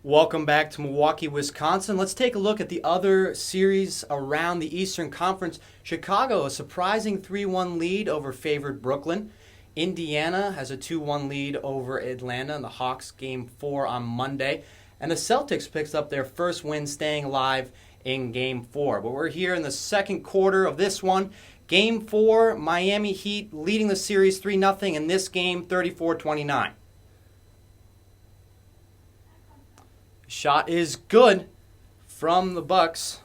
Welcome back to Milwaukee, Wisconsin. Let's take a look at the other series around the Eastern Conference. Chicago, a surprising 3-1 lead over favored Brooklyn. Indiana has a 2-1 lead over Atlanta in the Hawks Game 4 on Monday. And the Celtics picks up their first win, staying alive in Game 4. But we're here in the second quarter of this one. Game 4, Miami Heat leading the series 3-0 in this game, 34-29. Shot is good from the Bucks.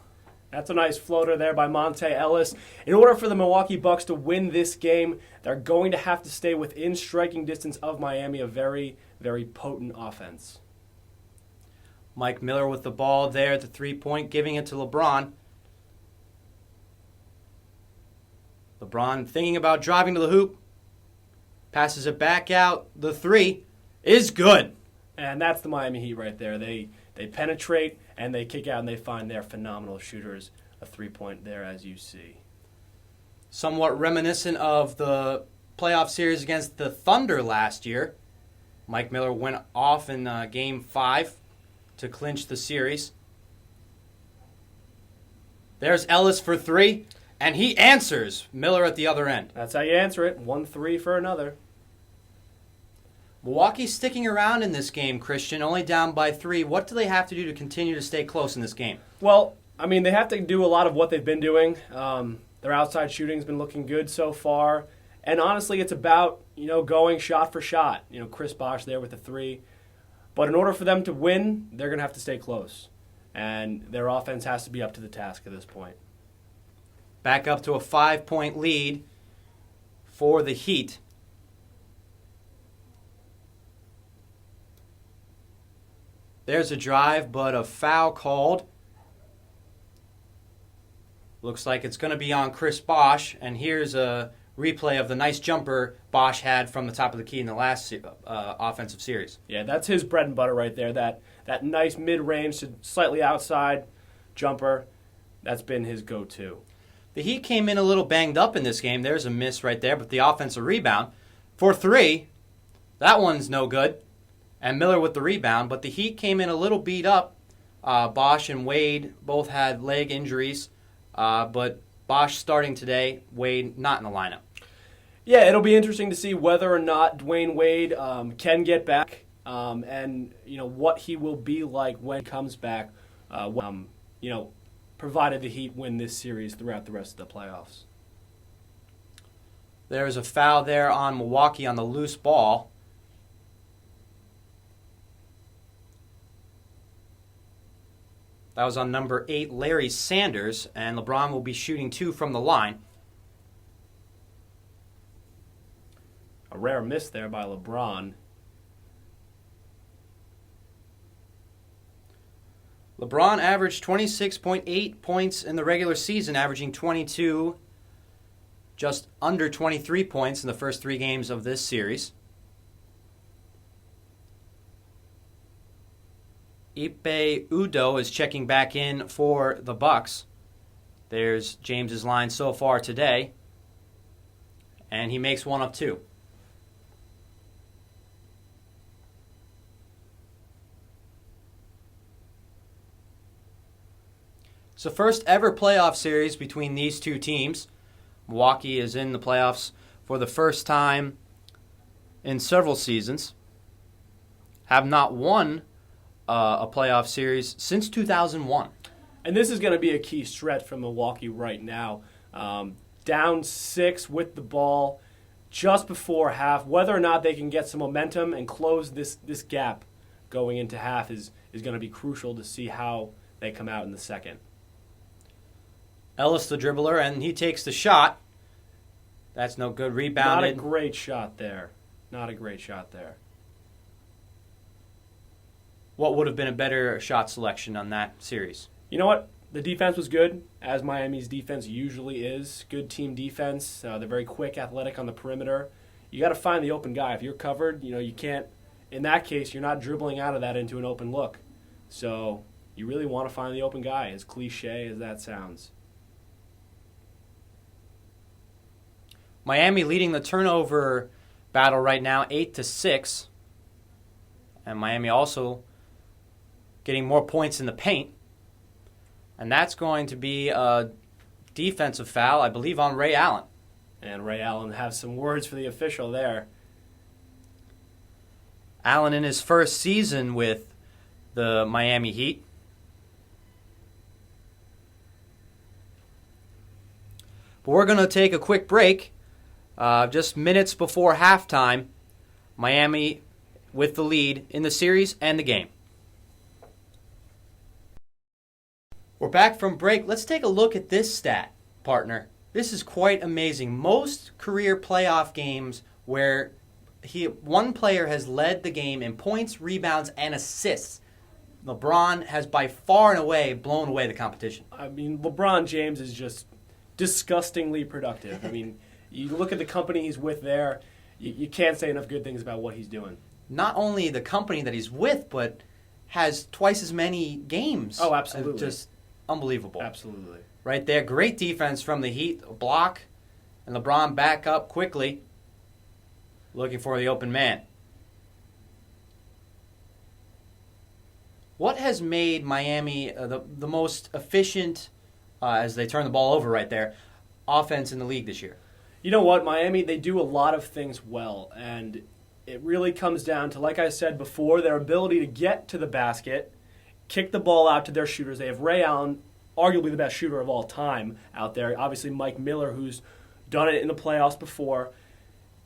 That's a nice floater there by Monte Ellis. In order for the Milwaukee Bucks to win this game, they're going to have to stay within striking distance of Miami, a very, very potent offense. Mike Miller with the ball there at the three-point, giving it to LeBron. LeBron thinking about driving to the hoop, passes it back out. The three is good. And that's the Miami Heat right there. They penetrate, and they kick out, and they find their phenomenal shooters. A three-point there, as you see. Somewhat reminiscent of the playoff series against the Thunder last year. Mike Miller went off in Game 5 to clinch the series. There's Ellis for three, and he answers. Miller at the other end. That's how you answer it. 1-3 for another. Milwaukee's sticking around in this game, Christian, only down by 3. What do they have to do to continue to stay close in this game? Well, I mean, they have to do a lot of what they've been doing. Their outside shooting's been looking good so far. And honestly, it's about, going shot for shot. Chris Bosh there with the 3. But in order for them to win, they're going to have to stay close. And their offense has to be up to the task at this point. Back up to a 5-point lead for the Heat. There's a drive, but a foul called. Looks like it's going to be on Chris Bosh, and here's a replay of the nice jumper Bosh had from the top of the key in the last offensive series. Yeah, that's his bread and butter right there. That nice mid-range to slightly outside jumper, that's been his go-to. The Heat came in a little banged up in this game. There's a miss right there, but the offensive rebound for 3, that one's no good. And Miller with the rebound, but the Heat came in a little beat up. Bosh and Wade both had leg injuries, but Bosh starting today, Wade not in the lineup. Yeah, it'll be interesting to see whether or not Dwayne Wade can get back, and what he will be like when he comes back. Provided the Heat win this series throughout the rest of the playoffs. There's a foul there on Milwaukee on the loose ball. That was on number 8, Larry Sanders, and LeBron will be shooting 2 from the line. A rare miss there by LeBron. LeBron averaged 26.8 points in the regular season, averaging 22, just under 23 points in the first 3 games of this series. Ipe Udo is checking back in for the Bucks. There's James's line so far today, and he makes 1 of 2. It's the first ever playoff series between these two teams. Milwaukee is in the playoffs for the first time in several seasons. Have not won a playoff series since 2001. And this is going to be a key stretch for Milwaukee right now. Down 6 with the ball just before half. Whether or not they can get some momentum and close this gap going into half is going to be crucial to see how they come out in the second. Ellis the dribbler, and he takes the shot. That's no good. Rebounded. Not a great shot there. What would have been a better shot selection on that series? You know what? The defense was good, as Miami's defense usually is. Good team defense. They're very quick, athletic on the perimeter. You got to find the open guy. If you're covered, you can't. In that case, you're not dribbling out of that into an open look. So you really want to find the open guy, as cliche as that sounds. Miami leading the turnover battle right now, 8-6. And Miami also getting more points in the paint. And that's going to be a defensive foul, I believe, on Ray Allen. And Ray Allen has some words for the official there. Allen in his first season with the Miami Heat. But we're going to take a quick break. Just minutes before halftime, Miami with the lead in the series and the game. We're back from break. Let's take a look at this stat, partner. This is quite amazing. Most career playoff games where one player has led the game in points, rebounds, and assists, LeBron has by far and away blown away the competition. I mean, LeBron James is just disgustingly productive. I mean, you look at the company he's with there, you can't say enough good things about what he's doing. Not only the company that he's with, but has twice as many games. Oh, absolutely. Just unbelievable. Absolutely. Right there. Great defense from the Heat. A block, and LeBron back up quickly, looking for the open man. What has made Miami the most efficient, as they turn the ball over right there, offense in the league this year? You know what, Miami, they do a lot of things well, and it really comes down to, like I said before, their ability to get to the basket, kick the ball out to their shooters. They have Ray Allen, arguably the best shooter of all time out there. Obviously, Mike Miller, who's done it in the playoffs before.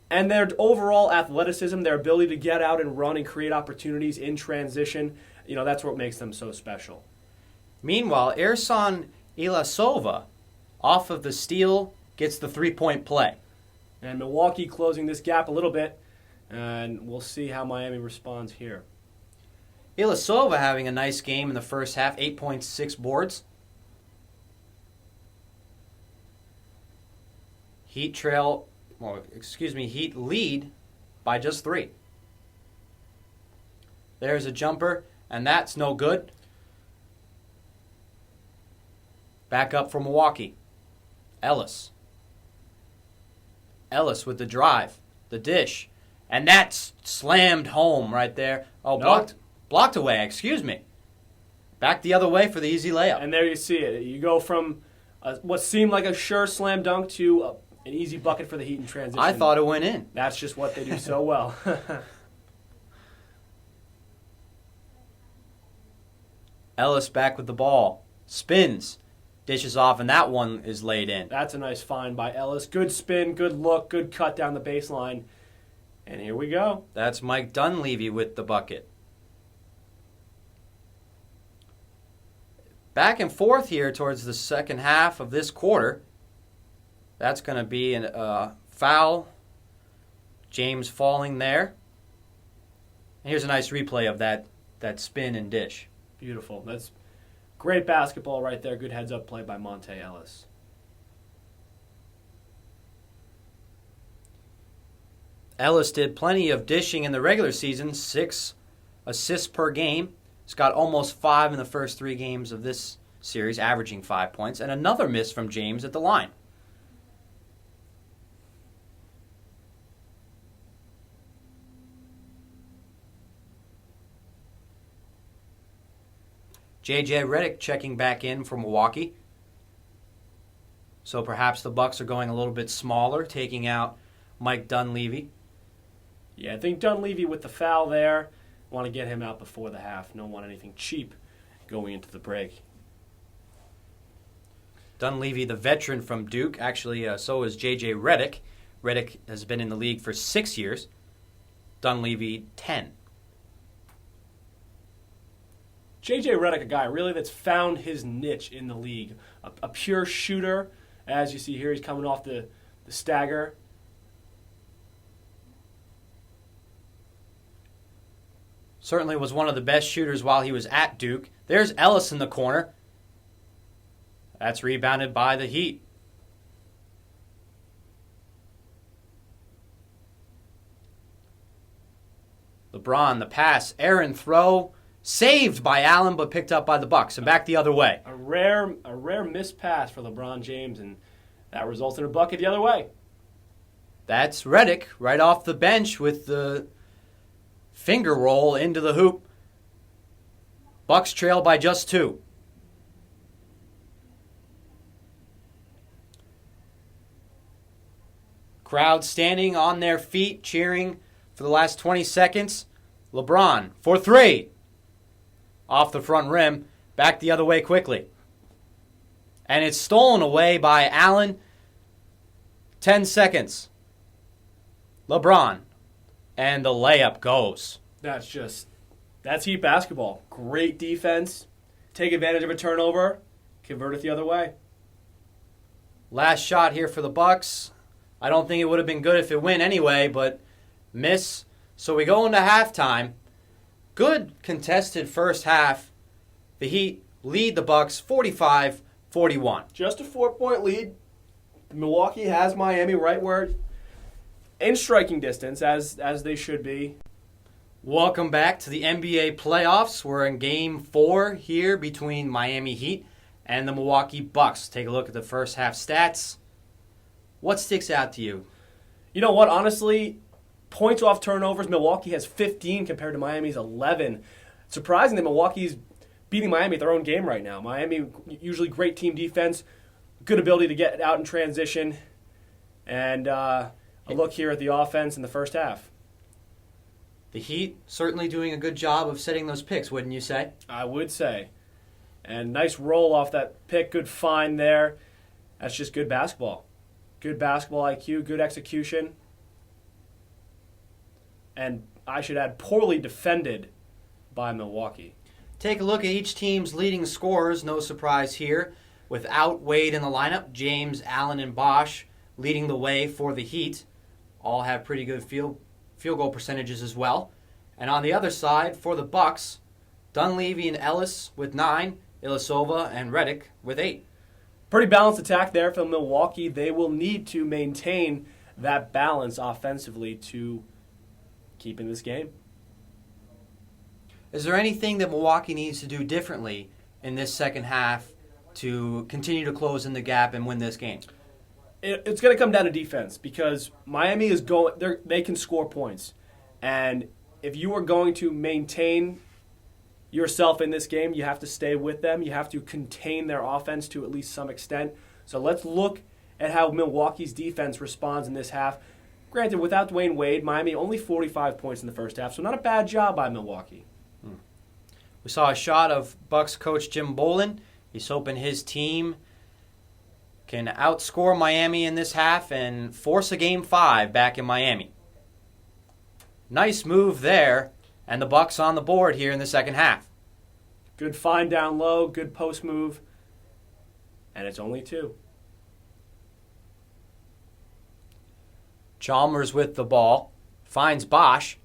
And their overall athleticism, their ability to get out and run and create opportunities in transition, that's what makes them so special. Meanwhile, Ersan Ilyasova, off of the steal, gets the three-point play. And Milwaukee closing this gap a little bit, and we'll see how Miami responds here. Ilyasova having a nice game in the first half, 8.6 boards. Heat lead by just 3. There's a jumper, and that's no good. Back up for Milwaukee. Ellis with the drive, the dish, and that's slammed home right there. Oh, blocked away, excuse me. Back the other way for the easy layup. And there you see it. You go from what seemed like a sure slam dunk to an easy bucket for the Heat in transition. I thought it went in. That's just what they do so well. Ellis back with the ball. Spins. Dishes off, and that one is laid in. That's a nice find by Ellis. Good spin, good look, good cut down the baseline. And here we go. That's Mike Dunleavy with the bucket. Back and forth here towards the second half of this quarter. That's going to be a foul. James falling there. And here's a nice replay of that spin and dish. Beautiful. That's great basketball right there. Good heads-up play by Monte Ellis. Ellis did plenty of dishing in the regular season, 6 assists per game. He's got almost 5 in the first 3 games of this series, averaging 5 points. And another miss from James at the line. J.J. Redick checking back in for Milwaukee. So perhaps the Bucks are going a little bit smaller, taking out Mike Dunleavy. Yeah, I think Dunleavy with the foul there. Want to get him out before the half. Don't want anything cheap going into the break. Dunleavy, the veteran from Duke. Actually, so is J.J. Redick. Redick has been in the league for 6 years. Dunleavy, 10. J.J. Redick, a guy really that's found his niche in the league. A pure shooter. As you see here, he's coming off the stagger. Certainly was one of the best shooters while he was at Duke. There's Ellis in the corner. That's rebounded by the Heat. LeBron, the pass, Aaron throw, saved by Allen but picked up by the Bucks and back the other way. A rare missed pass for LeBron James, and that results in a bucket the other way. That's Redick right off the bench with the finger roll into the hoop. Bucks trail by just 2. Crowd standing on their feet, cheering for the last 20 seconds. LeBron for 3. Off the front rim, back the other way quickly. And it's stolen away by Allen. 10 seconds. LeBron. And the layup goes. That's Heat basketball. Great defense. Take advantage of a turnover. Convert it the other way. Last shot here for the Bucks. I don't think it would have been good if it went anyway, but miss. So we go into halftime. Good contested first half. The Heat lead the Bucks 45-41. Just a 4-point lead. Milwaukee has Miami right where in striking distance, as they should be. Welcome back to the NBA playoffs. We're in Game 4 here between Miami Heat and the Milwaukee Bucks. Take a look at the first half stats. What sticks out to you? You know what? Honestly, points off turnovers, Milwaukee has 15 compared to Miami's 11. Surprising that Milwaukee's beating Miami at their own game right now. Miami, usually great team defense, good ability to get out in transition, and a look here at the offense in the first half. The Heat certainly doing a good job of setting those picks, wouldn't you say? I would say. And nice roll off that pick, good find there. That's just good basketball. Good basketball IQ, good execution. And I should add, poorly defended by Milwaukee. Take a look at each team's leading scorers. No surprise here. Without Wade in the lineup, James, Allen, and Bosh leading the way for the Heat. All have pretty good field goal percentages as well. And on the other side, for the Bucks, Dunleavy and Ellis with 9, Ilyasova and Redick with 8. Pretty balanced attack there from Milwaukee. They will need to maintain that balance offensively to keep in this game. Is there anything that Milwaukee needs to do differently in this second half to continue to close in the gap and win this game? It's going to come down to defense because Miami is going. They can score points, and if you are going to maintain yourself in this game, you have to stay with them. You have to contain their offense to at least some extent. So let's look at how Milwaukee's defense responds in this half. Granted, without Dwayne Wade, Miami only 45 points in the first half, so not a bad job by Milwaukee. We saw a shot of Bucks coach Jim Boylen. He's hoping his team can outscore Miami in this half and force a Game 5 back in Miami. Nice move there, and the Bucks on the board here in the second half. Good find down low, good post move, and it's only 2. Chalmers with the ball, finds Bosh.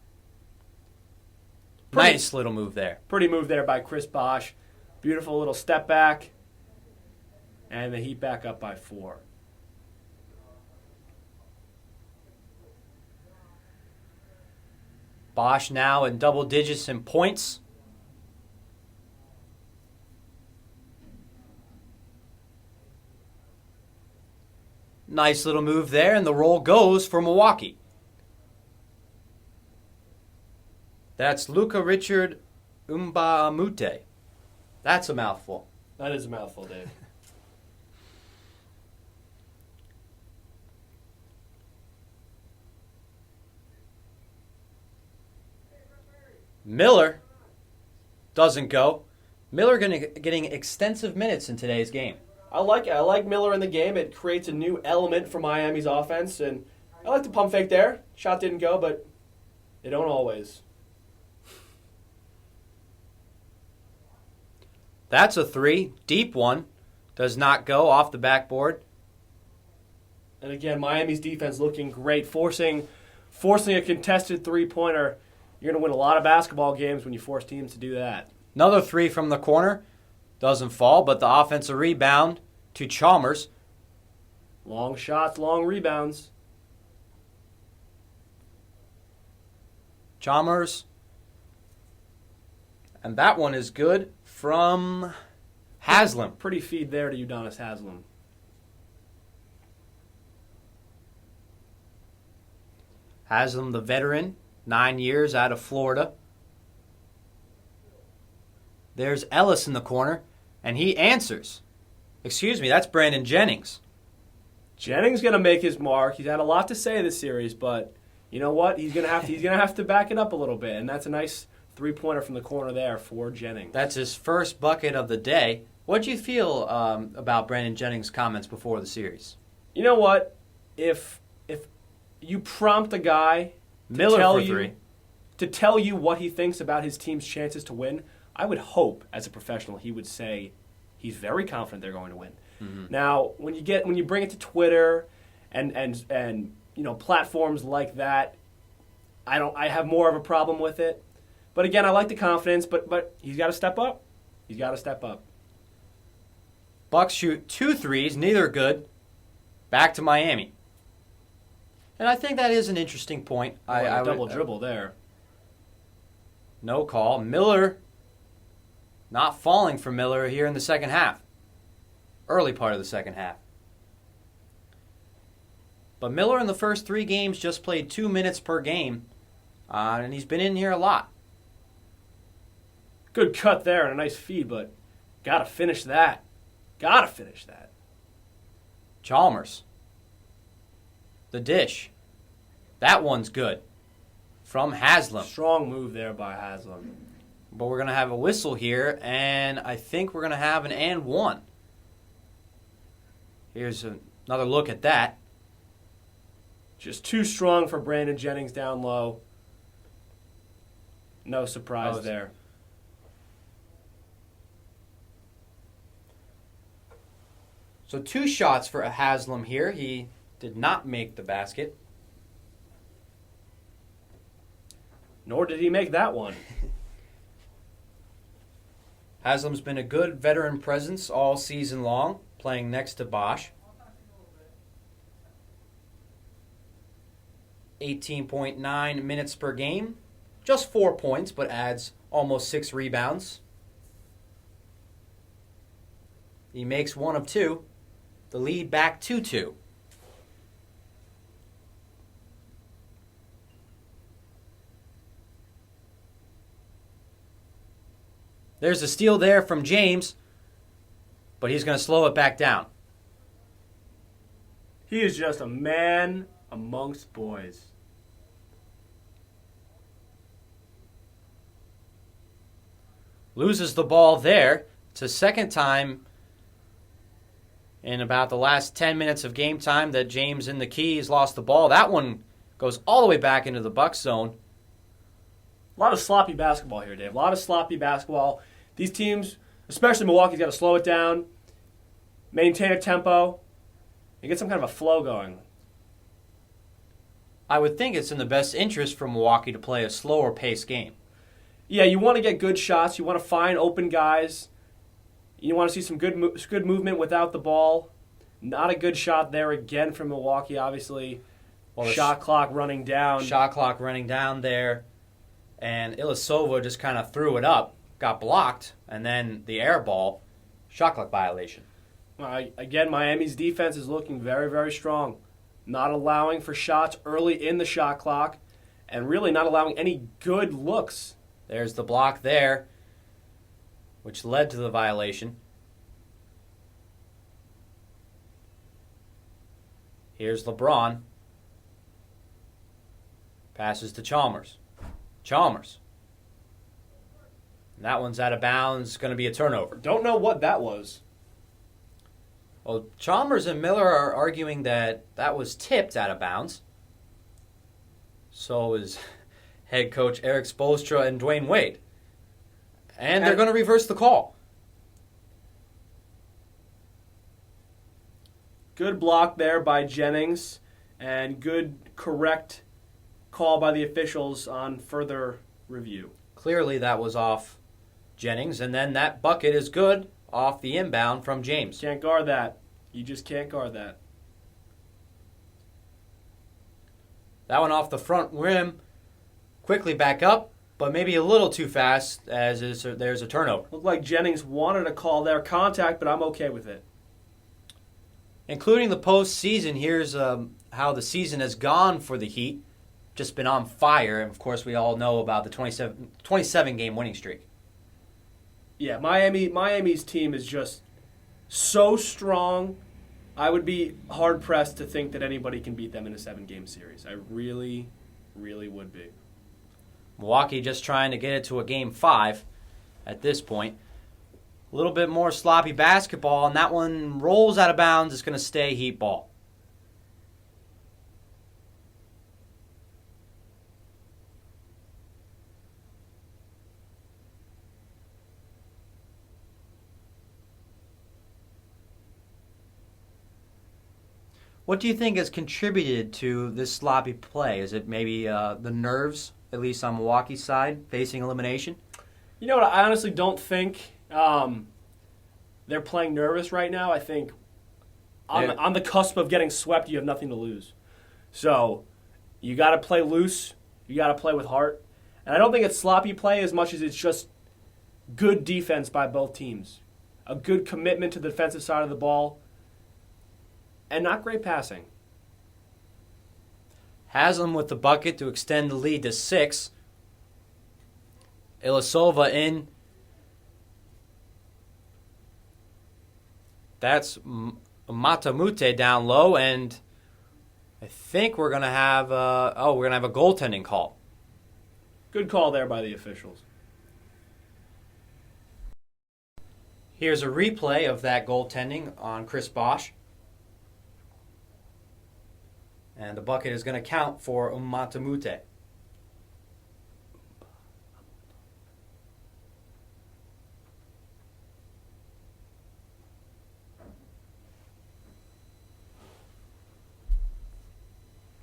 Nice little move there. Pretty move there by Chris Bosh. Beautiful little step back. And the Heat back up by 4. Bosh now in double digits in points. Nice little move there, and the roll goes for Milwaukee. That's Luka Richard Mbamute. That's a mouthful. That is a mouthful, Dave. Miller doesn't go. Miller getting extensive minutes in today's game. I like it. I like Miller in the game. It creates a new element for Miami's offense, and I like the pump fake there. Shot didn't go, but they don't always. That's a 3. Deep one. Does not go off the backboard. And again, Miami's defense looking great, forcing a contested three-pointer. You're going to win a lot of basketball games when you force teams to do that. Another 3 from the corner. Doesn't fall, but the offensive rebound to Chalmers. Long shots, long rebounds. Chalmers. And that one is good from Haslam. Pretty feed there to Udonis Haslam. Haslam, the veteran, 9 years out of Florida. There's Ellis in the corner, and he answers. Excuse me, that's Brandon Jennings. Jennings going to make his mark. He's had a lot to say this series, but you know what? He's going to have to back it up a little bit, and that's a nice three-pointer from the corner there for Jennings. That's his first bucket of the day. What do you feel about Brandon Jennings' comments before the series? You know what? If you prompt a guy Miller for three. To tell you what he thinks about his team's chances to win, I would hope, as a professional, he would say he's very confident they're going to win. Mm-hmm. Now, when you bring it to Twitter and platforms like that, I have more of a problem with it. But again, I like the confidence, but he's got to step up. He's got to step up. Bucks shoot 2 threes, neither good. Back to Miami. And I think that is an interesting point. I double dribble there. No call. Miller, not falling for Miller here in the second half. Early part of the second half. But Miller in the first 3 games just played 2 minutes per game. And he's been in here a lot. Good cut there and a nice feed, but got to finish that. Got to finish that. Chalmers. The dish. That one's good. From Haslam. Strong move there by Haslam. But we're going to have a whistle here, and I think we're going to have an and one. Here's another look at that. Just too strong for Brandon Jennings down low. No surprise there. So 2 shots for Haslam here. He did not make the basket. Nor did he make that one. Haslam's been a good veteran presence all season long, playing next to Bosch. 18.9 minutes per game. Just 4 points, but adds almost 6 rebounds. He makes 1 of 2. The lead back 2-2. There's a steal there from James, but he's going to slow it back down. He is just a man amongst boys. Loses the ball there. It's the second time in about the last 10 minutes of game time that James in the key has lost the ball. That one goes all the way back into the Bucks zone. A lot of sloppy basketball here, Dave. A lot of sloppy basketball. These teams, especially Milwaukee's got to slow it down, maintain a tempo, and get some kind of a flow going. I would think it's in the best interest for Milwaukee to play a slower pace game. Yeah, you want to get good shots. You want to find open guys. You want to see some good movement without the ball. Not a good shot there again from Milwaukee, obviously. Well, shot clock running down. Shot clock running down there. And Ilyasova just kind of threw it up, got blocked, and then the air ball, shot clock violation. Again, Miami's defense is looking very, very strong. Not allowing for shots early in the shot clock, and really not allowing any good looks. There's the block there, which led to the violation. Here's LeBron. Passes to Chalmers. Chalmers. And that one's out of bounds. Going to be a turnover. Don't know what that was. Well, Chalmers and Miller are arguing that was tipped out of bounds. So is head coach Eric Spoelstra and Dwayne Wade. And they're going to reverse the call. Good block there by Jennings, and good correct call by the officials on further review. Clearly that was off Jennings, and then that bucket is good off the inbound from James. Can't guard that. You just can't guard that. That one off the front rim, quickly back up, but maybe a little too fast as there's a turnover. Looked like Jennings wanted a call there, contact, but I'm okay with it. Including the postseason, here's how the season has gone for the Heat. Just been on fire, and of course we all know about the 27-game winning streak. Yeah, Miami's team is just so strong. I would be hard-pressed to think that anybody can beat them in a 7-game series. I really, really would be. Milwaukee just trying to get it to a game 5 at this point. A little bit more sloppy basketball, and that one rolls out of bounds. It's going to stay Heat ball. What do you think has contributed to this sloppy play? Is it maybe the nerves, at least on Milwaukee's side, facing elimination? You know what? I honestly don't think they're playing nervous right now. I think on the cusp of getting swept, you have nothing to lose. So you got to play loose. You got to play with heart. And I don't think it's sloppy play as much as it's just good defense by both teams. A good commitment to the defensive side of the ball. And not great passing. Haslam with the bucket to extend the lead to 6. Ilyasova in. That's Matamute down low, and I think we're gonna have a goaltending call. Good call there by the officials. Here's a replay of that goaltending on Chris Bosch. And the bucket is going to count for Matamute.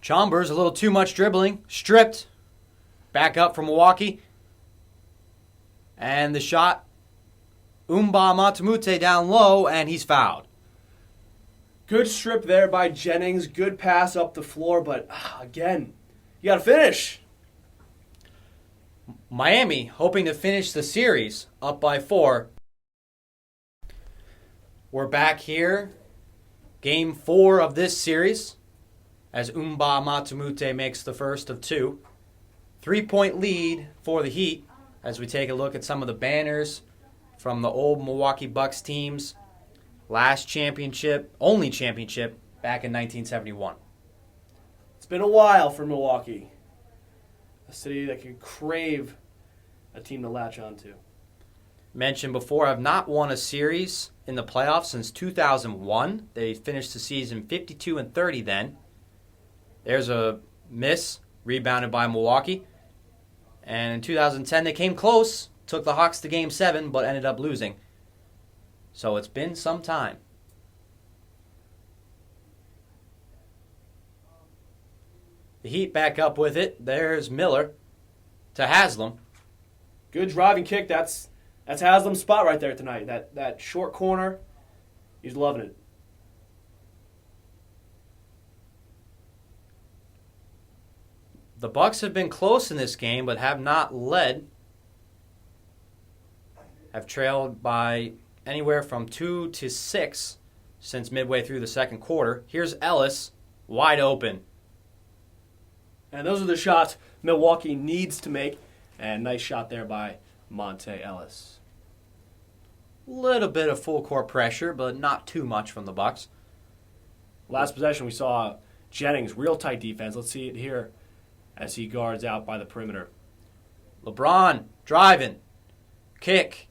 Chalmers, a little too much dribbling. Stripped. Back up from Milwaukee. And the shot. Matamute down low, and he's fouled. Good strip there by Jennings. Good pass up the floor, but again, you got to finish. Miami hoping to finish the series up by 4. We're back here. Game 4 of this series as Matamute makes the first of 2. 3-point lead for the Heat as we take a look at some of the banners from the old Milwaukee Bucks teams. Last championship, only championship, back in 1971. It's been a while for Milwaukee. A city that could crave a team to latch onto. Mentioned before, I've not won a series in the playoffs since 2001. They finished the season 52-30 then. There's a miss, rebounded by Milwaukee. And in 2010, they came close, took the Hawks to Game 7, but ended up losing. So it's been some time. The Heat back up with it. There's Miller to Haslam. Good driving kick. That's Haslam's spot right there tonight. That short corner, he's loving it. The Bucks have been close in this game, but have not led. Have trailed by anywhere from 2 to 6 since midway through the second quarter. Here's Ellis, wide open. And those are the shots Milwaukee needs to make. And nice shot there by Monte Ellis. Little bit of full court pressure, but not too much from the Bucks. Last possession, we saw Jennings, real tight defense. Let's see it here as he guards out by the perimeter. LeBron driving, kick.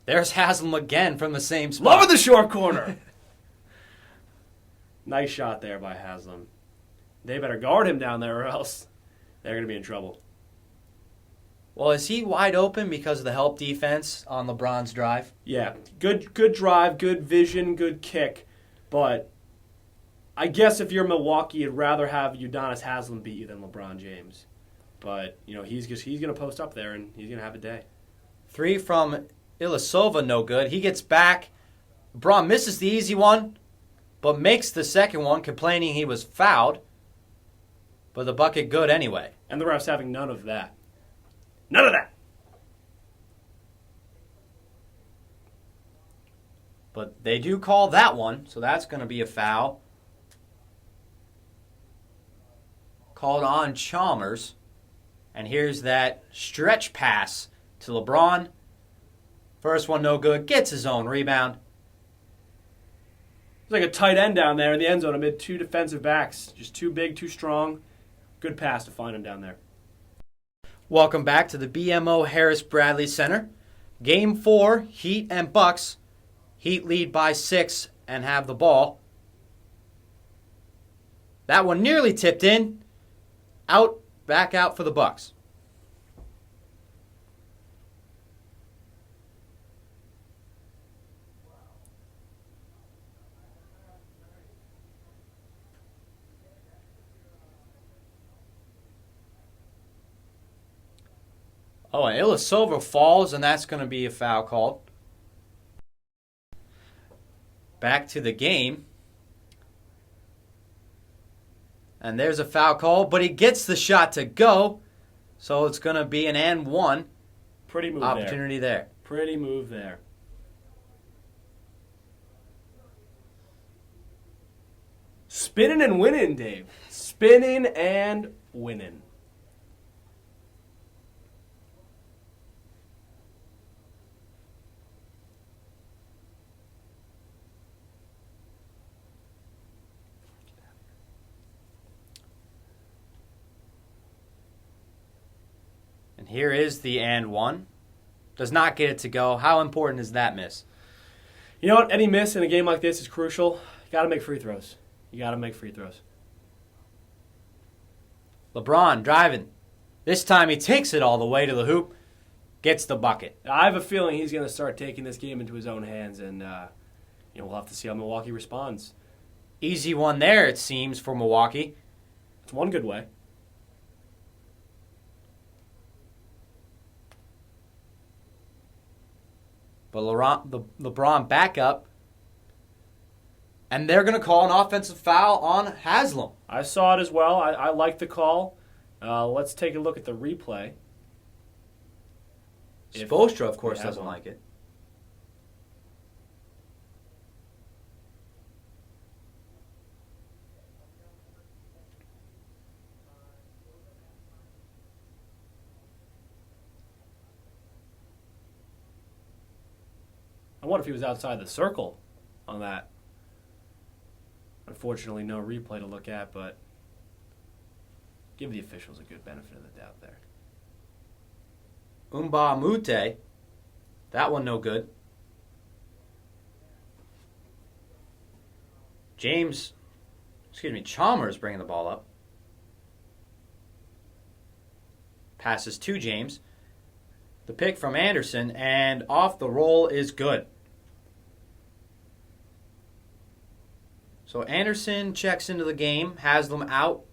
There's Haslam again from the same spot. Loving the short corner. Nice shot there by Haslam. They better guard him down there or else they're going to be in trouble. Well, is he wide open because of the help defense on LeBron's drive? Yeah, good drive, good vision, good kick. But I guess if you're Milwaukee, you'd rather have Udonis Haslam beat you than LeBron James. But, he's going to post up there and he's going to have a day. 3 from Ilyasova, no good. He gets back. LeBron misses the easy one, but makes the second one, complaining he was fouled. But the bucket good anyway. And the refs having none of that. None of that. But they do call that one, so that's going to be a foul. Called on Chalmers. And here's that stretch pass to LeBron. First one no good. Gets his own rebound. There's like a tight end down there in the end zone amid two defensive backs. Just too big, too strong. Good pass to find him down there. Welcome back to the BMO Harris Bradley Center. Game 4, Heat and Bucks. Heat lead by 6 and have the ball. That one nearly tipped in. Back out for the Bucks. Oh, and Ilyasova falls, and that's going to be a foul called. Back to the game. And there's a foul call, but he gets the shot to go. So it's going to be an and one. Pretty move opportunity there. Pretty move there. Spinning and winning, Dave. Spinning and winning. And here is the and one. Does not get it to go. How important is that miss? You know what? Any miss in a game like this is crucial. You got to make free throws. You got to make free throws. LeBron driving. This time he takes it all the way to the hoop. Gets the bucket. I have a feeling he's going to start taking this game into his own hands, and we'll have to see how Milwaukee responds. Easy one there, it seems, for Milwaukee. It's one good way. But LeBron back up. And they're going to call an offensive foul on Haslam. I saw it as well. I like the call. Let's take a look at the replay. Spoelstra, of course, doesn't like it. I wonder if he was outside the circle on that. Unfortunately, no replay to look at, but give the officials a good benefit of the doubt there. Mute. That one no good. Chalmers bringing the ball up. Passes to James. The pick from Anderson, and off the roll is good. So Anderson checks into the game, Haslam out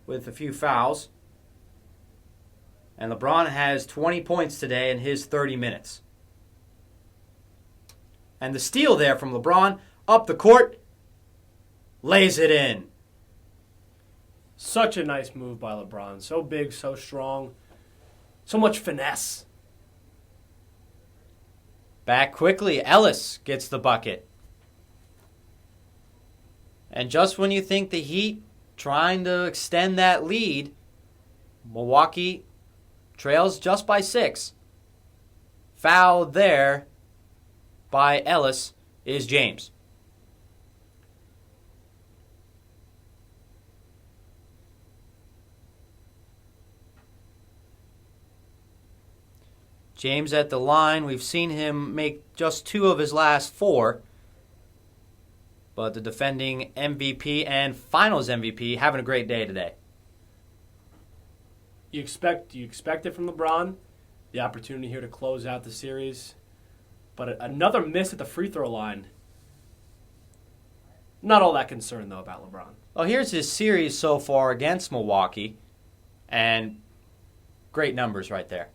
with a few fouls. And LeBron has 20 points today in his 30 minutes. And the steal there from LeBron, up the court, lays it in. Such a nice move by LeBron. So big, so strong, so much finesse. Back quickly, Ellis gets the bucket. And just when you think the Heat trying to extend that lead, Milwaukee trails just by 6. Foul there by Ellis is James. James at the line. We've seen him make just 2 of his last 4. But the defending MVP and Finals MVP having a great day today. You expect it from LeBron, the opportunity here to close out the series. But another miss at the free throw line. Not all that concerned, though, about LeBron. Well, here's his series so far against Milwaukee. And great numbers right there.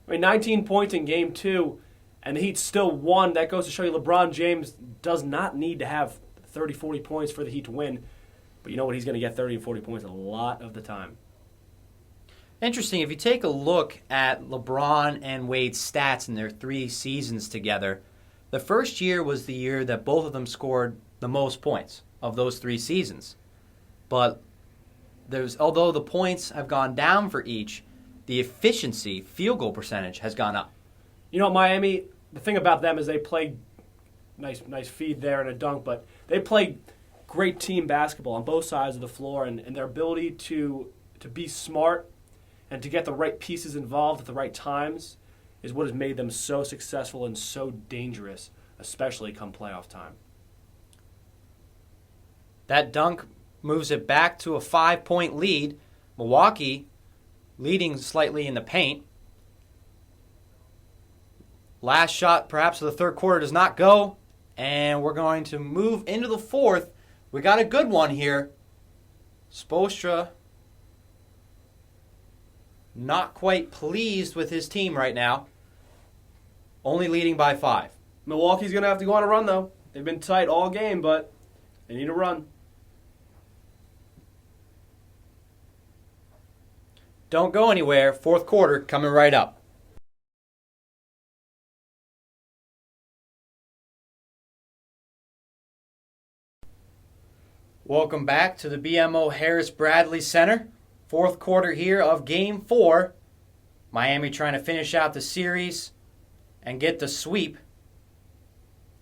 I mean, 19 points in Game 2, and the Heat still won. That goes to show you LeBron James does not need to have 30, 40 points for the Heat to win. But you know what? He's going to get 30 and 40 points a lot of the time. Interesting. If you take a look at LeBron and Wade's stats in their 3 seasons together, the first year was the year that both of them scored the most points of those 3 seasons. But although the points have gone down for each, the efficiency, field goal percentage, has gone up. You know, Miami, the thing about them is they play nice feed there and a dunk, but they play great team basketball on both sides of the floor, and their ability to be smart and to get the right pieces involved at the right times is what has made them so successful and so dangerous, especially come playoff time. That dunk moves it back to a 5-point lead. Milwaukee leading slightly in the paint. Last shot, perhaps, of the third quarter does not go. And we're going to move into the fourth. We got a good one here. Spoelstra not quite pleased with his team right now. Only leading by 5. Milwaukee's going to have to go on a run, though. They've been tight all game, but they need a run. Don't go anywhere. Fourth quarter coming right up. Welcome back to the BMO Harris Bradley Center. Fourth quarter here of Game 4. Miami trying to finish out the series and get the sweep.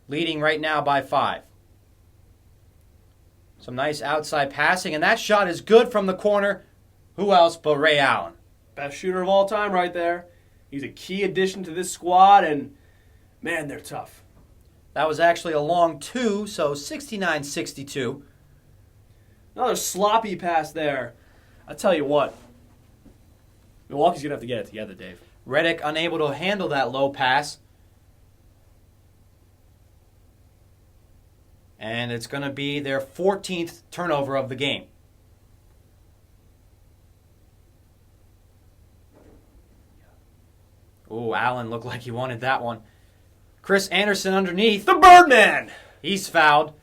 Leading right now by 5. Some nice outside passing, and that shot is good from the corner. Who else but Ray Allen? Best shooter of all time right there. He's a key addition to this squad, and, man, they're tough. That was actually a long 2, so 69-62. Another sloppy pass there. I'll tell you what. Milwaukee's going to have to get it together, Dave. Redick unable to handle that low pass. And it's going to be their 14th turnover of the game. Oh, Allen looked like he wanted that one. Chris Anderson underneath. The Birdman! He's fouled.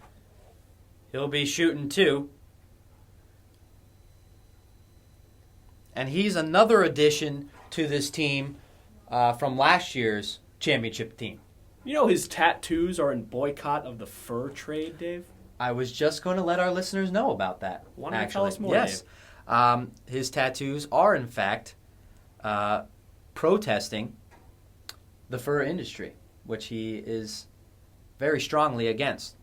He'll be shooting 2. And he's another addition to this team from last year's championship team. You know his tattoos are in boycott of the fur trade, Dave? I was just going to let our listeners know about that. Why don't you tell us more, Yes. His tattoos are, in fact, protesting the fur industry, which he is very strongly against.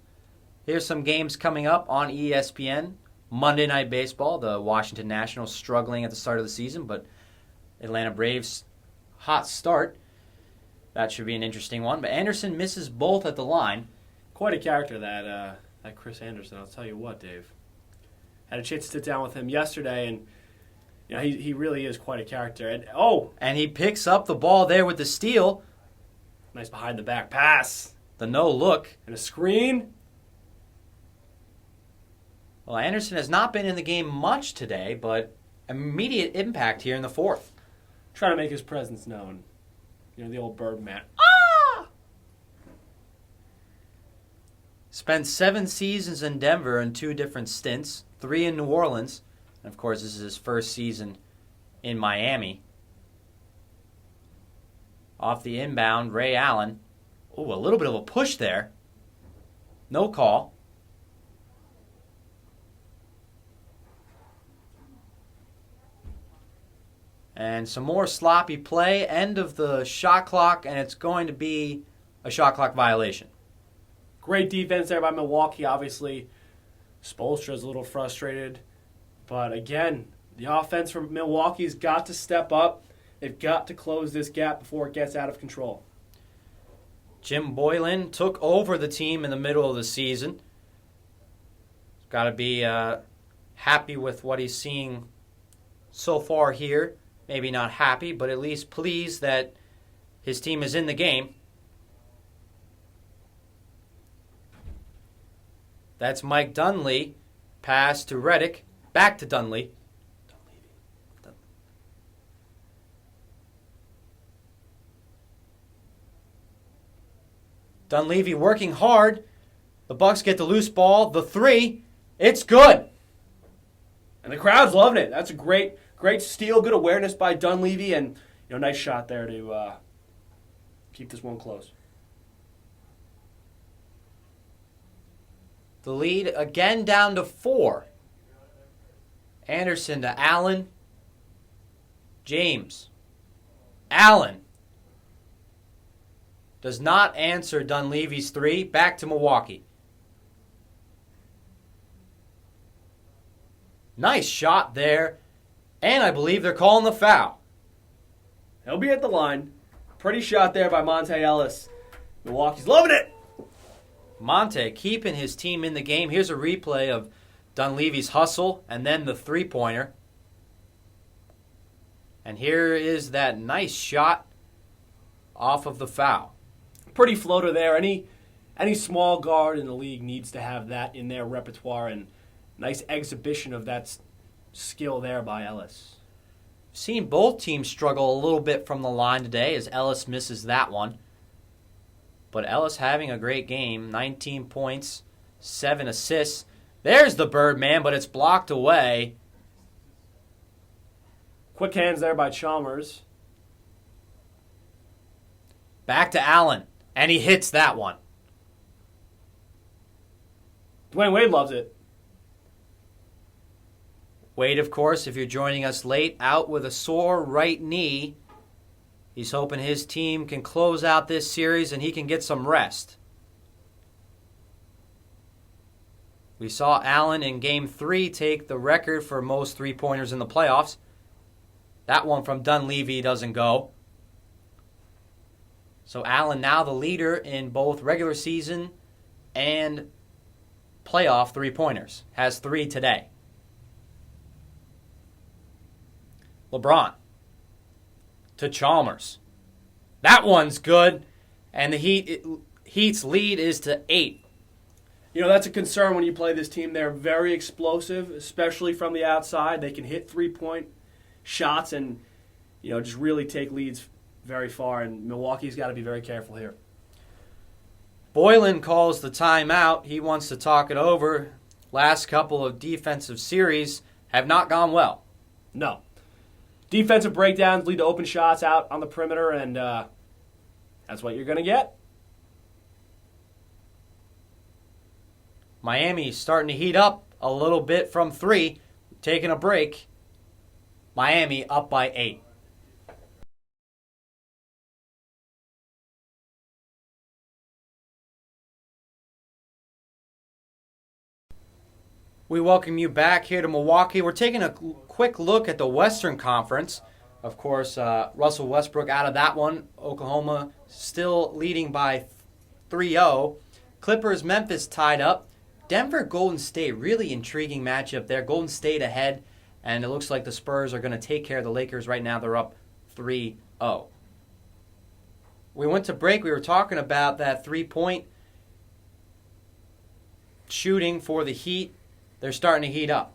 Here's some games coming up on ESPN. Monday Night Baseball, the Washington Nationals struggling at the start of the season, but Atlanta Braves hot start. That should be an interesting one. But Anderson misses both at the line. Quite a character, that Chris Anderson. I'll tell you what, Dave. Had a chance to sit down with him yesterday, and you know he really is quite a character. And he picks up the ball there with the steal. Nice behind the back pass. The no look. And a screen. Well, Anderson has not been in the game much today, but immediate impact here in the fourth. Trying to make his presence known. You know, the old Birdman. Spent 7 seasons in Denver in 2 different stints, 3 in New Orleans. And, of course, this is his first season in Miami. Off the inbound, Ray Allen. Oh, a little bit of a push there. No call. And some more sloppy play. End of the shot clock, and it's going to be a shot clock violation. Great defense there by Milwaukee. Obviously, Spoelstra's a little frustrated. But again, the offense from Milwaukee's got to step up. They've got to close this gap before it gets out of control. Jim Boylan took over the team in the middle of the season. Got to be happy with what he's seeing so far here. Maybe not happy, but at least pleased that his team is in the game. That's Mike Dunleavy. Pass to Redick. Back to Dunleavy. Dunleavy working hard. The Bucks get the loose ball. The 3. It's good. And the crowd's loving it. That's a great steal. Good awareness by Dunleavy. And nice shot there to keep this one close. The lead again down to 4. Anderson to Allen. James. Allen. does not answer Dunleavy's three. Back to Milwaukee. Nice shot there. And I believe they're calling the foul. He'll be at the line. Pretty shot there by Monte Ellis. Milwaukee's loving it. Monte keeping his team in the game. Here's a replay of Dunleavy's hustle and then the three-pointer. And here is that nice shot off of the foul. Pretty floater there. Any small guard in the league needs to have that in their repertoire, and nice exhibition of that skill there by Ellis. Seen both teams struggle a little bit from the line today as Ellis misses that one. But Ellis having a great game, 19 points, 7 assists. There's the Birdman, but it's blocked away. Quick hands there by Chalmers. Back to Allen, and he hits that one. Dwayne Wade loves it. Wade, of course, if you're joining us late, out with a sore right knee. He's hoping his team can close out this series and he can get some rest. We saw Allen in Game 3 take the record for most three-pointers in the playoffs. That one from Dunleavy doesn't go. So Allen now the leader in both regular season and playoff three-pointers. Has 3 today. LeBron to Chalmers. That one's good. And the Heat's lead is to 8. You know, that's a concern when you play this team. They're very explosive, especially from the outside. They can hit three-point shots and, you know, just really take leads very far. And Milwaukee's got to be very careful here. Boylan calls the timeout. He wants to talk it over. Last couple of defensive series have not gone well. No. Defensive breakdowns lead to open shots out on the perimeter, and that's what you're going to get. Miami starting to heat up a little bit from 3, taking a break. Miami up by 8. We welcome you back here to Milwaukee. We're taking a quick look at the Western Conference. Of course, Russell Westbrook out of that one. Oklahoma still leading by 3-0. Clippers, Memphis tied up. Denver, Golden State, really intriguing matchup there. Golden State ahead, and it looks like the Spurs are going to take care of the Lakers. Right now they're up 3-0. We went to break. We were talking about that three-point shooting for the Heat. They're starting to heat up.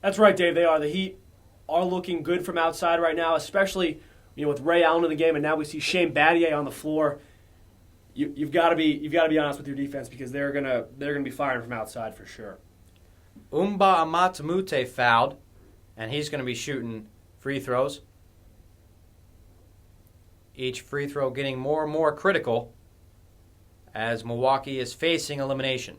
That's right, Dave. They are. The Heat are looking good from outside right now, especially with Ray Allen in the game, and now we see Shane Battier on the floor. You've got to be honest with your defense because they're gonna be firing from outside for sure. Umba Amatamute fouled, and he's going to be shooting free throws. Each free throw getting more and more critical as Milwaukee is facing elimination.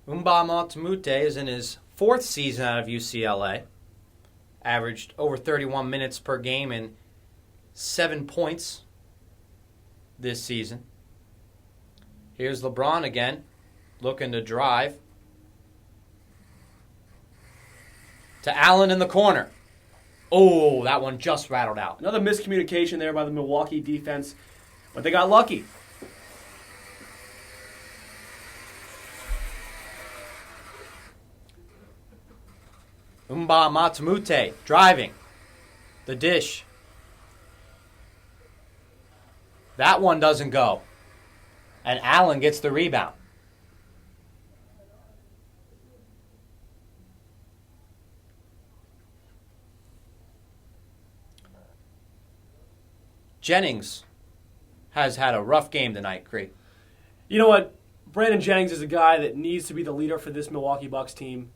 Mbama Tamute is in his 4th season out of UCLA. Averaged over 31 minutes per game and 7 points this season. Here's LeBron again, looking to drive. To Allen in the corner. Oh, that one just rattled out. Another miscommunication there by the Milwaukee defense, but they got lucky. Umba Matamute driving. The dish. That one doesn't go. And Allen gets the rebound. Jennings has had a rough game tonight, Cree. You know what? Brandon Jennings is a guy that needs to be the leader for this Milwaukee Bucks team.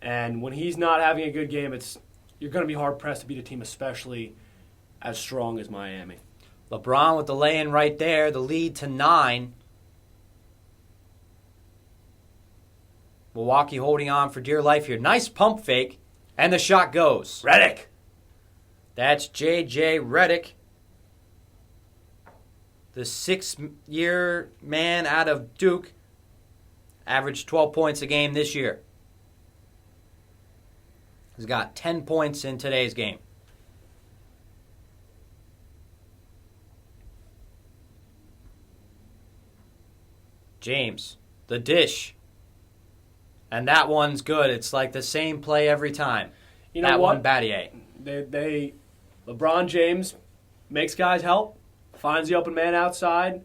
And when he's not having a good game, it's you're going to be hard-pressed to beat a team especially as strong as Miami. LeBron with the lay-in right there, the lead to 9. Milwaukee holding on for dear life here. Nice pump fake, and the shot goes. Redick! That's J.J. Redick, the 6-year man out of Duke, averaged 12 points a game this year. He's got 10 points in today's game. James, the dish. And that one's good. It's like the same play every time. You know that what? one, Battier. LeBron James makes guys help, finds the open man outside,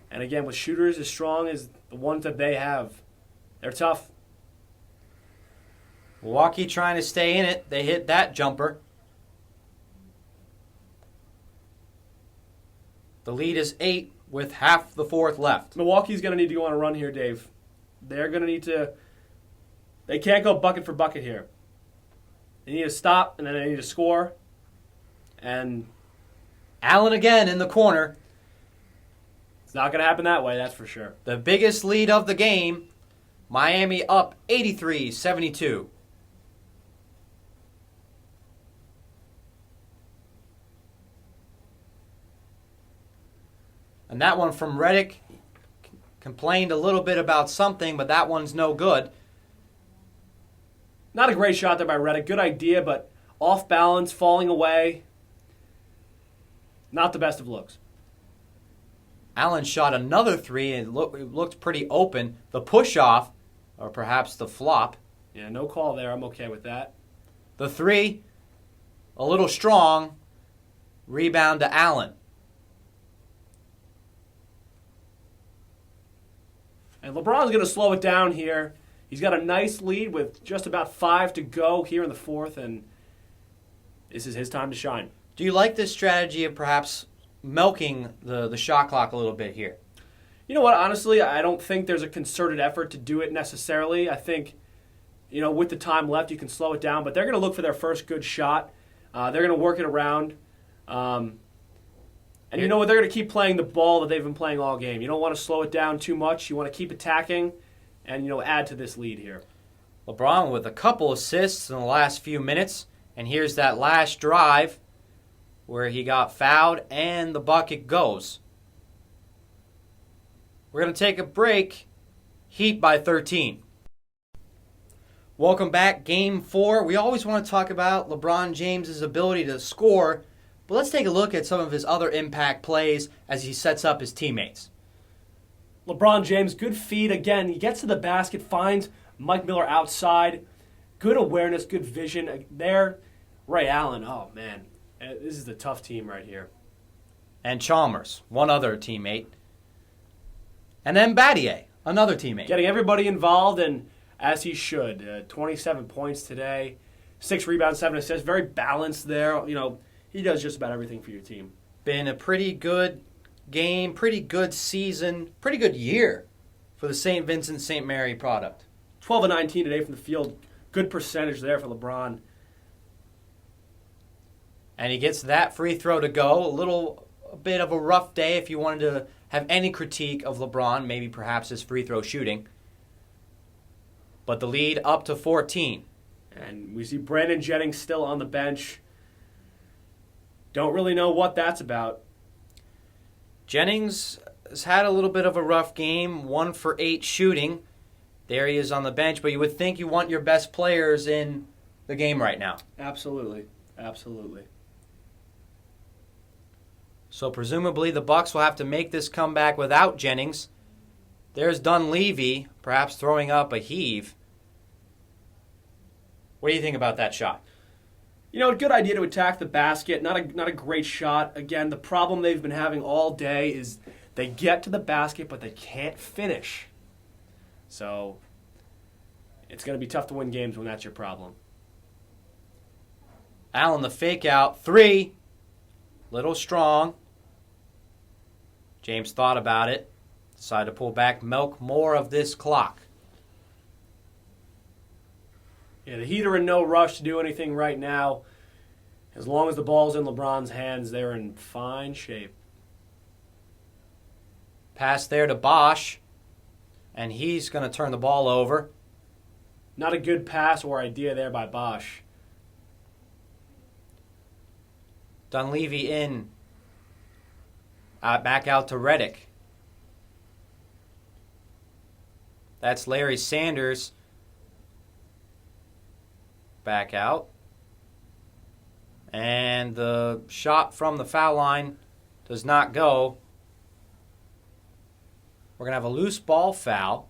and again, with shooters as strong as the ones that they have, they're tough. Milwaukee trying to stay in it. They hit that jumper. The lead is 8 with half the fourth left. Milwaukee's going to need to go on a run here, Dave. They're going to need to. They can't go bucket for bucket here. They need to stop, and then they need to score. And Allen again in the corner. it's not going to happen that way, that's for sure. The biggest lead of the game. Miami up 83-72. And that one from Redick complained a little bit about something, but that one's no good. Not a great shot there by Redick. Good idea, but off balance, falling away. Not the best of looks. Allen shot another 3 and it looked pretty open. The push-off, or perhaps the flop. Yeah, no call there. I'm okay with that. The 3, a little strong. Rebound to Allen. And LeBron's going to slow it down here. He's got a nice lead with just about 5 to go here in the fourth, and this is his time to shine. Do you like this strategy of perhaps milking the shot clock a little bit here? You know what? Honestly, I don't think there's a concerted effort to do it necessarily. I think, with the time left, you can slow it down, but they're going to look for their first good shot. They're going to work it around. And you know what? They're going to keep playing the ball that they've been playing all game. You don't want to slow it down too much. You want to keep attacking and, add to this lead here. LeBron with a couple assists in the last few minutes. And here's that last drive where he got fouled and the bucket goes. We're going to take a break. Heat by 13. Welcome back. Game 4. We always want to talk about LeBron James' ability to score, but let's take a look at some of his other impact plays as he sets up his teammates. LeBron James, good feed. Again, he gets to the basket, finds Mike Miller outside. Good awareness, good vision. There, Ray Allen, oh man, this is the tough team right here. And Chalmers, one other teammate. And then Battier, another teammate. Getting everybody involved, and as he should. 27 points today, 6 rebounds, 7 assists. Very balanced there. He does just about everything for your team. Been a pretty good game, pretty good season, pretty good year for the St. Vincent St. Mary product. 12 and 19 today from the field. Good percentage there for LeBron. And he gets that free throw to go. A bit of a rough day if you wanted to have any critique of LeBron, maybe perhaps his free throw shooting. But the lead up to 14. And we see Brandon Jennings still on the bench. Don't really know what that's about. Jennings has had a little bit of a rough game, 1 for 8 shooting. There he is on the bench, but you would think you want your best players in the game right now. Absolutely. Absolutely. So presumably the Bucks will have to make this comeback without Jennings. There's Dunleavy, perhaps throwing up a heave. What do you think about that shot? A good idea to attack the basket. Not a great shot. Again, the problem they've been having all day is they get to the basket, but they can't finish. So it's going to be tough to win games when that's your problem. Allen, the fake out. 3. Little strong. James thought about it. Decided to pull back, milk more of this clock. Yeah, the Heat are in no rush to do anything right now. As long as the ball's in LeBron's hands, they're in fine shape. Pass there to Bosch, and he's going to turn the ball over. Not a good pass or idea there by Bosch. Dunleavy in. Back out to Redick. That's Larry Sanders. Back out. And the shot from the foul line does not go. We're going to have a loose ball foul.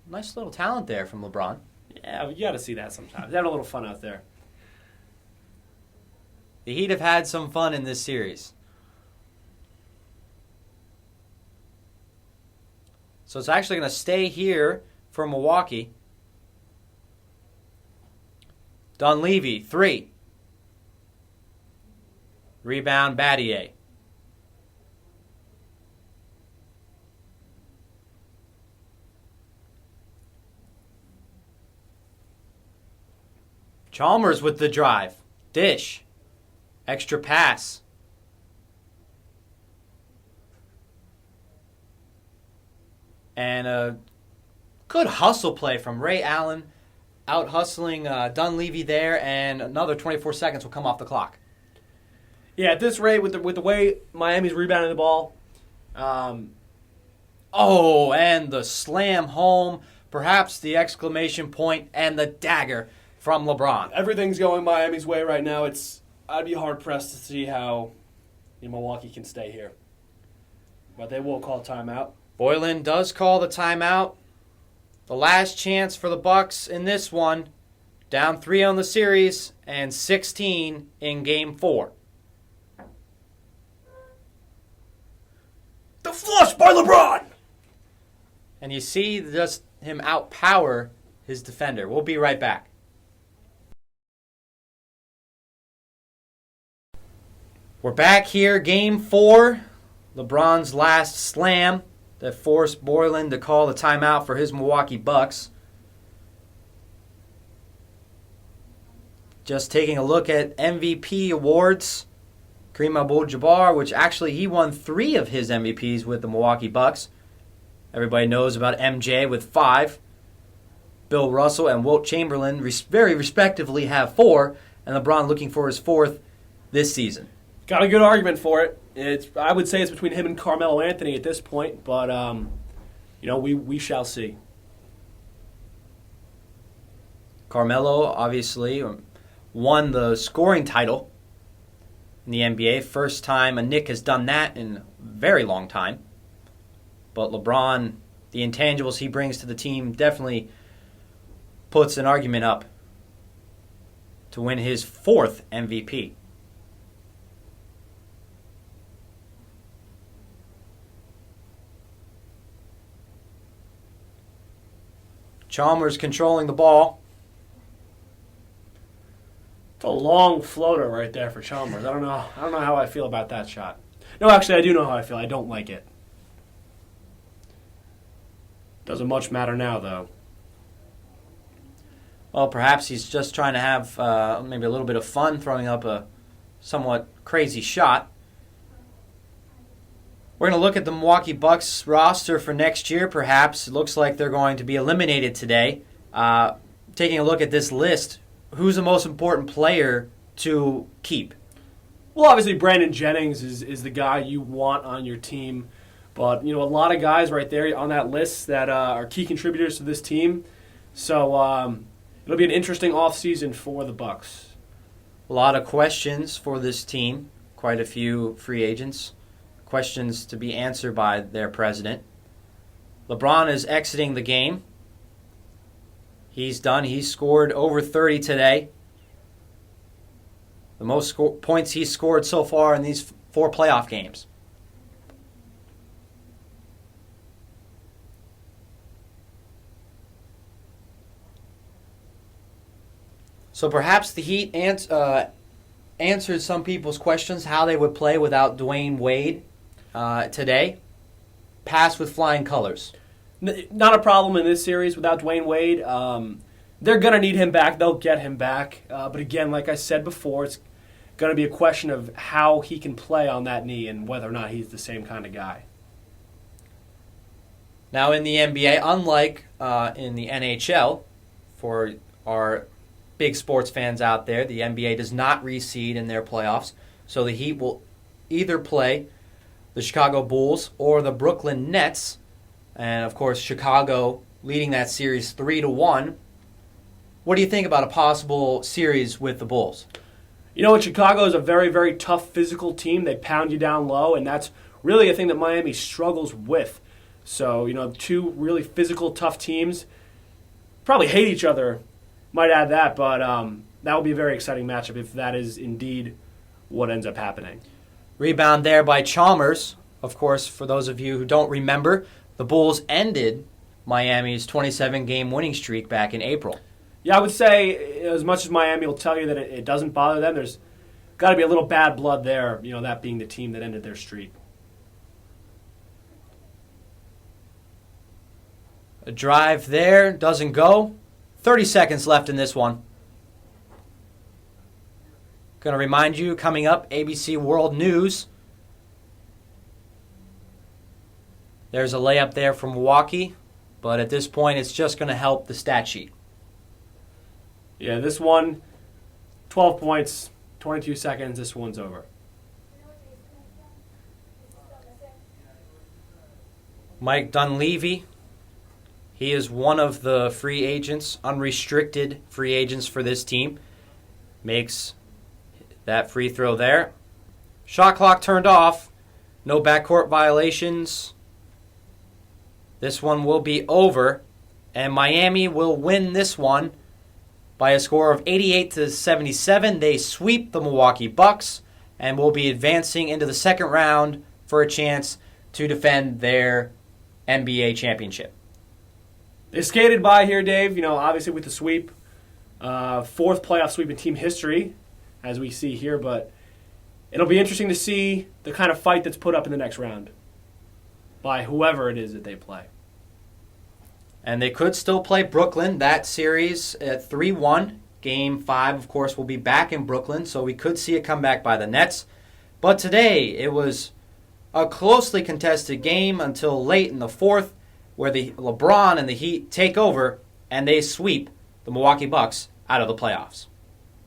Nice little talent there from LeBron. Yeah, you got to see that sometimes. Having a little fun out there. The Heat have had some fun in this series. So it's actually going to stay here for Milwaukee. Dunleavy, 3. Rebound, Battier. Chalmers with the drive. Dish. Extra pass. And a good hustle play from Ray Allen, out hustling Dunleavy there, and another 24 seconds will come off the clock. Yeah, at this rate, with the way Miami's rebounding the ball, Oh, and the slam home, perhaps the exclamation point, and the dagger from LeBron. everything's going Miami's way right now. I'd be hard pressed to see how Milwaukee can stay here, but they will call timeout. Boylan does call the timeout. The last chance for the Bucks in this one. Down 3 on the series and 16 in Game 4. The flush by LeBron! And you see just him outpower his defender. We'll be right back. We're back here, Game 4. LeBron's last slam that forced Boylan to call the timeout for his Milwaukee Bucks. Just taking a look at MVP awards. Kareem Abdul-Jabbar, which actually he won 3 of his MVPs with the Milwaukee Bucks. Everybody knows about MJ with 5. Bill Russell and Wilt Chamberlain very respectively have 4, and LeBron looking for his 4th this season. Got a good argument for it. I would say it's between him and Carmelo Anthony at this point, but we shall see. Carmelo obviously won the scoring title in the NBA. First time a Knick has done that in a very long time. But LeBron, the intangibles he brings to the team definitely puts an argument up to win his 4th MVP. Chalmers controlling the ball. It's a long floater right there for Chalmers. I don't know how I feel about that shot. No, actually, I do know how I feel. I don't like it. Doesn't much matter now, though. Well, perhaps he's just trying to have maybe a little bit of fun throwing up a somewhat crazy shot. We're going to look at the Milwaukee Bucks roster for next year, perhaps. It looks like they're going to be eliminated today. Taking a look at this list, who's the most important player to keep? Well, obviously, Brandon Jennings is the guy you want on your team. But, a lot of guys right there on that list that are key contributors to this team. So it'll be an interesting offseason for the Bucks. A lot of questions for this team. Quite a few free agents. Questions to be answered by their president. LeBron is exiting the game. He's done. He's scored over 30 today. The most points he's scored so far in these 4 playoff games. So perhaps the Heat answered some people's questions how they would play without Dwayne Wade today. Pass with flying colors. Not a problem in this series without Dwayne Wade. They're going to need him back. They'll get him back. But again, like I said before, it's going to be a question of how he can play on that knee and whether or not he's the same kind of guy. Now in the NBA, unlike in the NHL, for our big sports fans out there, the NBA does not reseed in their playoffs. So the Heat will either play the Chicago Bulls or the Brooklyn Nets. And, of course, Chicago leading that series 3-1. What do you think about a possible series with the Bulls? You know what? Chicago is a very, very tough physical team. They pound you down low, and that's really a thing that Miami struggles with. So, two really physical, tough teams probably hate each other. Might add that, but that will be a very exciting matchup if that is indeed what ends up happening. Rebound there by Chalmers. Of course, for those of you who don't remember, the Bulls ended Miami's 27-game winning streak back in April. Yeah, I would say as much as Miami will tell you that it doesn't bother them, there's got to be a little bad blood there, that being the team that ended their streak. A drive there, doesn't go. 30 seconds left in this one. Going to remind you, coming up, ABC World News. There's a layup there from Milwaukee, but at this point it's just going to help the stat sheet. Yeah, this one, 12 points, 22 seconds, this one's over. Mike Dunleavy. He is one of the free agents, unrestricted free agents for this team. Makes that free throw there. Shot clock turned off. No backcourt violations. This one will be over. And Miami will win this one by a score of 88-77. They sweep the Milwaukee Bucks and will be advancing into the second round for a chance to defend their NBA championship. They skated by here, Dave, obviously with the sweep. Fourth playoff sweep in team history, as we see here, but it'll be interesting to see the kind of fight that's put up in the next round by whoever it is that they play. And they could still play Brooklyn. That series at 3-1. Game 5, of course, will be back in Brooklyn, so we could see a comeback by the Nets. But today, it was a closely contested game until late in the fourth, where the LeBron and the Heat take over and they sweep the Milwaukee Bucks out of the playoffs.